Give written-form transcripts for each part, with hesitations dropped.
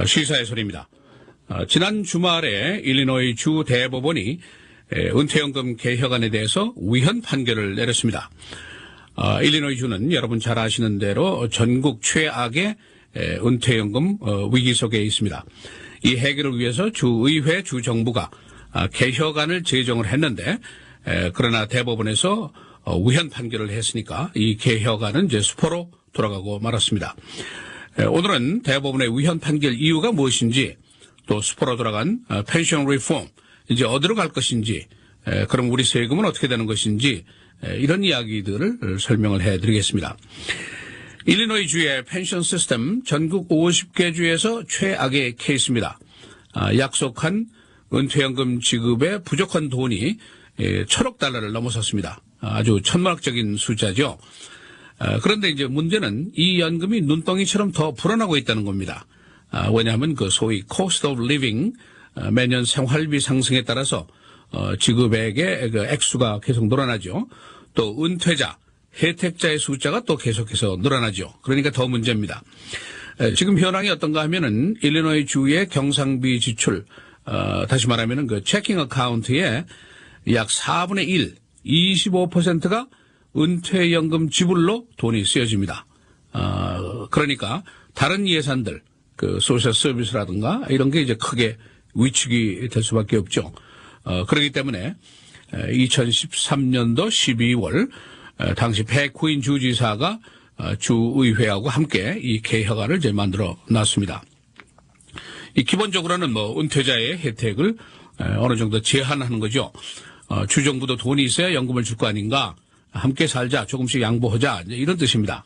시사의 소리입니다. 지난 주말에 일리노이 주 대법원이 은퇴연금 개혁안에 대해서 위헌 판결을 내렸습니다. 일리노이 주는 여러분 잘 아시는 대로 전국 최악의 은퇴연금 위기 속에 있습니다. 이 해결을 위해서 주의회 주정부가 개혁안을 제정을 했는데 그러나 대법원에서 위헌 판결을 했으니까 이 개혁안은 이제 수포로 돌아가고 말았습니다. 오늘은 대법원의 위헌 판결 이유가 무엇인지 또 수포로 돌아간 펜션 리폼 이제 어디로 갈 것인지 그럼 우리 세금은 어떻게 되는 것인지 이런 이야기들을 설명을 해드리겠습니다. 일리노이 주의 펜션 시스템 전국 50개 주에서 최악의 케이스입니다. 약속한 은퇴연금 지급에 부족한 돈이 1,000억 달러를 넘어섰습니다. 아주 천문학적인 숫자죠. 그런데 이제 문제는 이 연금이 눈덩이처럼 더 불어나고 있다는 겁니다. 왜냐하면 그 소위 cost of living 매년 생활비 상승에 따라서 지급액의 그 액수가 계속 늘어나죠. 또 은퇴자, 혜택자의 숫자가 또 계속해서 늘어나죠. 그러니까 더 문제입니다. 지금 현황이 어떤가 하면은 일리노이 주의 경상비 지출, 다시 말하면은 그 체킹 어카운트에 약 4분의 1, 25%가 은퇴연금 지불로 돈이 쓰여집니다. 그러니까 다른 예산들, 그 소셜 서비스라든가 이런 게 이제 크게 위축이 될 수밖에 없죠. 그렇기 때문에 2013년도 12월 당시 백후인 주지사가 주의회하고 함께 이 개혁안을 이제 만들어 놨습니다. 이 기본적으로는 뭐 은퇴자의 혜택을 어느 정도 제한하는 거죠. 주정부도 돈이 있어야 연금을 줄 거 아닌가. 함께 살자, 조금씩 양보하자, 이런 뜻입니다.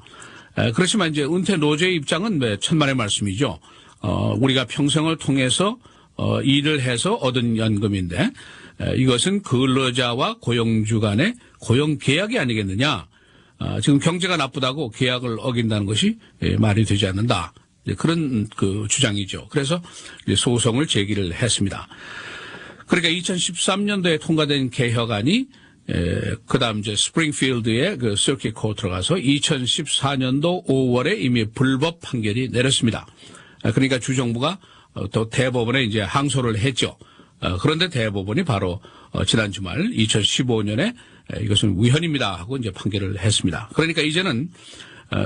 그렇지만 이제 은퇴 노조의 입장은 천만의 말씀이죠. 우리가 평생을 통해서 일을 해서 얻은 연금인데 이것은 근로자와 고용주 간의 고용 계약이 아니겠느냐. 지금 경제가 나쁘다고 계약을 어긴다는 것이 말이 되지 않는다. 그런 그 주장이죠. 그래서 소송을 제기를 했습니다. 그러니까 2013년도에 통과된 개혁안이 그다음 이제 스프링필드의 그 서킷 코트로 가서 2014년도 5월에 이미 불법 판결이 내렸습니다. 그러니까 주정부가 또 대법원에 이제 항소를 했죠. 그런데 대법원이 바로 지난 주말 2015년에 이것은 위헌입니다 하고 이제 판결을 했습니다. 그러니까 이제는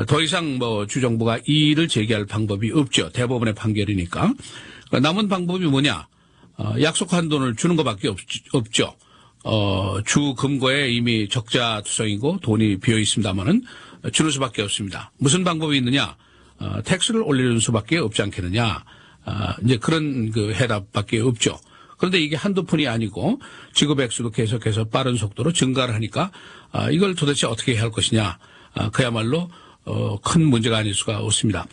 더 이상 뭐 주정부가 이의를 제기할 방법이 없죠. 대법원의 판결이니까. 남은 방법이 뭐냐? 약속한 돈을 주는 것밖에 없죠. 주 금고에 이미 적자투성이고 돈이 비어 있습니다만은 주는 수밖에 없습니다. 무슨 방법이 있느냐? 텍스를 올리는 수밖에 없지 않겠느냐? 이제 그런 그 해답밖에 없죠. 그런데 이게 한두 푼이 아니고 지급 액수도 계속해서 빠른 속도로 증가를 하니까 이걸 도대체 어떻게 해야 할 것이냐? 그야말로 큰 문제가 아닐 수가 없습니다.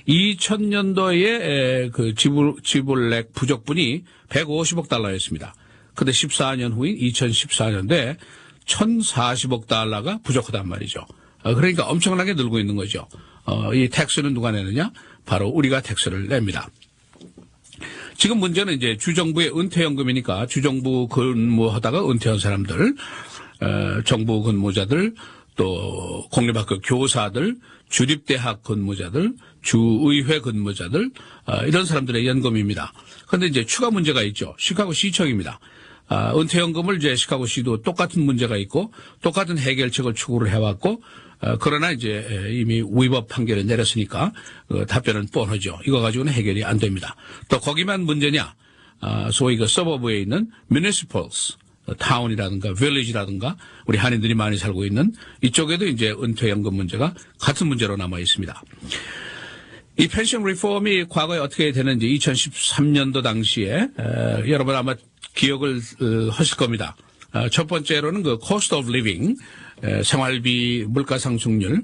2000년도에 그 지불액 부족분이 150억 달러였습니다. 근데 14년 후인 2014년도에 1,040억 달러가 부족하단 말이죠. 그러니까 엄청나게 늘고 있는 거죠. 이 텍스는 누가 내느냐? 바로 우리가 텍스를 냅니다. 지금 문제는 이제 주정부의 은퇴연금이니까 주정부 근무하다가 은퇴한 사람들, 정부 근무자들, 또 공립학교 교사들, 주립대학 근무자들, 주의회 근무자들, 이런 사람들의 연금입니다. 그런데 이제 추가 문제가 있죠. 시카고 시청입니다. 은퇴연금을 이제 시카고시도 똑같은 문제가 있고 똑같은 해결책을 추구를 해왔고 그러나 이제 이미 위법 판결을 내렸으니까 답변은 뻔하죠. 이거 가지고는 해결이 안 됩니다. 또 거기만 문제냐? 소위 그 서버브에 있는 municipals, 타운이라든가 village라든가 우리 한인들이 많이 살고 있는 이쪽에도 이제 은퇴연금 문제가 같은 문제로 남아 있습니다. 이 펜션 리폼이 과거에 어떻게 되는지 2013년도 당시에 여러분 아마 기억을 하실 겁니다. 첫 번째로는 그 cost of living, 생활비 물가 상승률,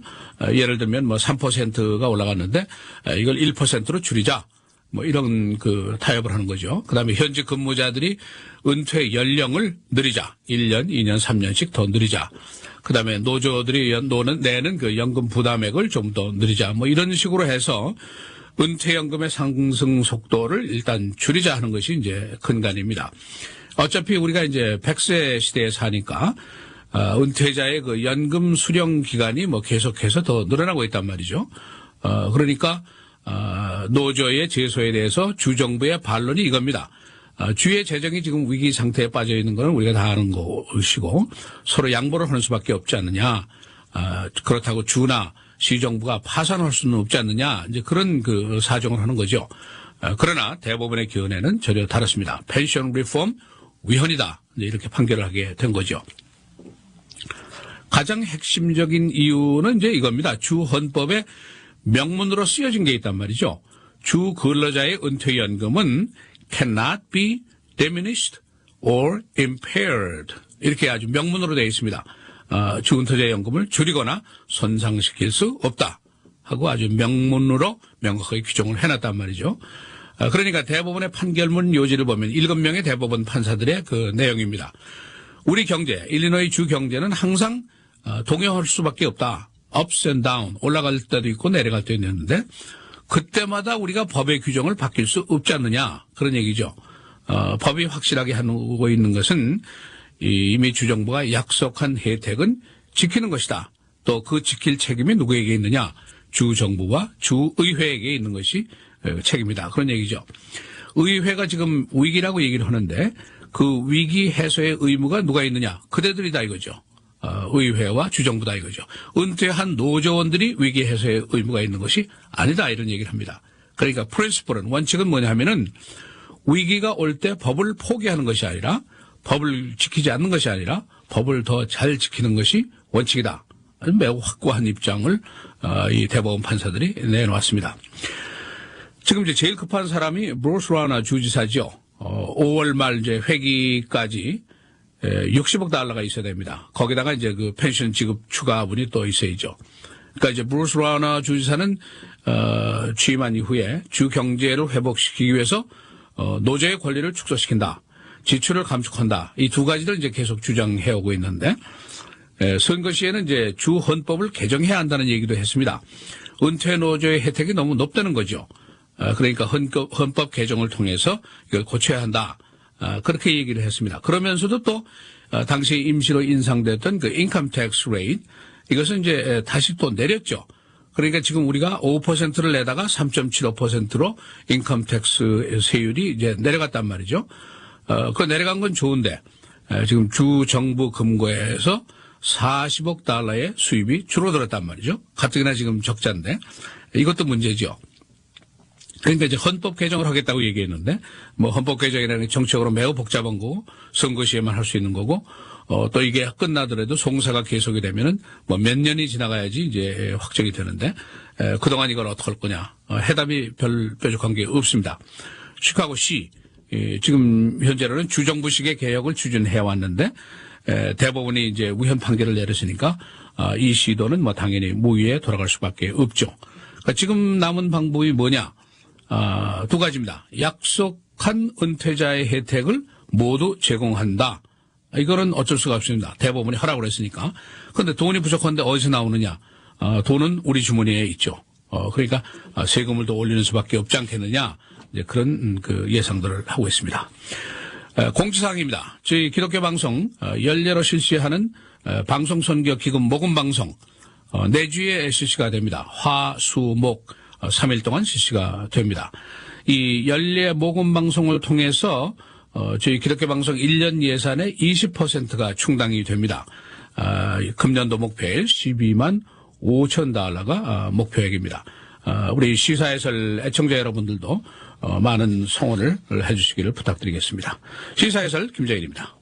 예를 들면 뭐 3%가 올라갔는데 이걸 1%로 줄이자. 뭐 이런 그 타협을 하는 거죠. 그다음에 현직 근무자들이 은퇴 연령을 늘리자. 1년, 2년, 3년씩 더 늘리자. 그다음에 노조들이 내는 그 연금 부담액을 좀 더 늘리자. 뭐 이런 식으로 해서 은퇴연금의 상승 속도를 일단 줄이자 하는 것이 이제 근간입니다. 어차피 우리가 이제 100세 시대에 사니까 은퇴자의 그 연금 수령 기간이 뭐 계속해서 더 늘어나고 있단 말이죠. 그러니까 노조의 제소에 대해서 주정부의 반론이 이겁니다. 주의 재정이 지금 위기 상태에 빠져 있는 것은 우리가 다 아는 것이고 서로 양보를 하는 수밖에 없지 않느냐. 그렇다고 주나 시정부가 파산할 수는 없지 않느냐. 이제 그런 그 사정을 하는 거죠. 그러나 대법원의 견해는 전혀 다릅니다. 펜션 리폼 위헌이다. 이렇게 판결을 하게 된 거죠. 가장 핵심적인 이유는 이제 이겁니다. 주 헌법에 명문으로 쓰여진 게 있단 말이죠. 주 근로자의 은퇴연금은 cannot be diminished or impaired. 이렇게 아주 명문으로 되어 있습니다. 주 은퇴자 연금을 줄이거나 손상시킬 수 없다 하고 아주 명문으로 명확하게 규정을 해놨단 말이죠. 그러니까 대법원의 판결문 요지를 보면 7명의 대법원 판사들의 그 내용입니다. 우리 경제, 일리노이 주 경제는 항상 동요할 수밖에 없다. ups and down, 올라갈 때도 있고 내려갈 때도 있는데 그때마다 우리가 법의 규정을 바뀔 수 없지 않느냐 그런 얘기죠. 법이 확실하게 하고 있는 것은 이미 주정부가 약속한 혜택은 지키는 것이다. 또 그 지킬 책임이 누구에게 있느냐? 주정부와 주의회에게 있는 것이 책임이다. 그런 얘기죠. 의회가 지금 위기라고 얘기를 하는데 그 위기 해소의 의무가 누가 있느냐? 그대들이다 이거죠. 의회와 주정부다 이거죠. 은퇴한 노조원들이 위기 해소의 의무가 있는 것이 아니다 이런 얘기를 합니다. 그러니까 프린시플은 원칙은 뭐냐 하면은 위기가 올 때 법을 포기하는 것이 아니라 법을 지키지 않는 것이 아니라 법을 더 잘 지키는 것이 원칙이다. 매우 확고한 입장을 이 대법원 판사들이 내놓았습니다. 지금 이제 제일 급한 사람이 브루스 라나 주지사죠. 5월 말 이제 회기까지 60억 달러가 있어야 됩니다. 거기다가 이제 그 펜션 지급 추가분이 또 있어야죠. 그러니까 이제 브루스 라나 주지사는 취임한 이후에 주 경제를 회복시키기 위해서 노조의 권리를 축소시킨다. 지출을 감축한다. 이 두 가지를 이제 계속 주장해 오고 있는데 선거 시에는 이제 주 헌법을 개정해야 한다는 얘기도 했습니다. 은퇴 노조의 혜택이 너무 높다는 거죠. 그러니까 헌법 개정을 통해서 이걸 고쳐야 한다. 그렇게 얘기를 했습니다. 그러면서도 또 당시 임시로 인상됐던 그 인컴 텍스 레이트 이것은 이제 다시 또 내렸죠. 그러니까 지금 우리가 5%를 내다가 3.75%로 인컴 텍스 세율이 이제 내려갔단 말이죠. 그 내려간 건 좋은데 지금 주 정부 금고에서 40억 달러의 수입이 줄어들었단 말이죠. 가뜩이나 지금 적자인데 이것도 문제죠. 그러니까 이제 헌법 개정을 하겠다고 얘기했는데 뭐 헌법 개정이라는 게 정치적으로 매우 복잡한 거고 선거 시에만 할 수 있는 거고 또 이게 끝나더라도 송사가 계속이 되면은 뭐 몇 년이 지나가야지 이제 확정이 되는데 그동안 이걸 어떻게 할 거냐 해답이 별 뾰족한 게 없습니다. 시카고시 지금 현재로는 주정부식의 개혁을 추진해 왔는데 대법원이 이제 위헌 판결을 내렸으니까 이 시도는 뭐 당연히 무위에 돌아갈 수밖에 없죠. 그러니까 지금 남은 방법이 뭐냐? 두 가지입니다. 약속한 은퇴자의 혜택을 모두 제공한다. 이거는 어쩔 수가 없습니다. 대법원이 하라고 그랬으니까. 그런데 돈이 부족한데 어디서 나오느냐? 돈은 우리 주머니에 있죠. 그러니까 세금을 더 올리는 수밖에 없지 않겠느냐? 이제 그런 그 예상들을 하고 있습니다. 공지사항입니다. 저희 기독교 방송 연례로 실시하는 방송 선교 기금 모금 방송 내주에 실시가 됩니다. 화, 수, 목 3일 동안 실시가 됩니다. 이 연례 모금 방송을 통해서 저희 기독교 방송 1년 예산의 20%가 충당이 됩니다. 금년도 목표일 12만 5천 달러가 목표액입니다. 우리 시사해설 애청자 여러분들도 많은 성원을 해주시기를 부탁드리겠습니다. 시사해설 김정일입니다.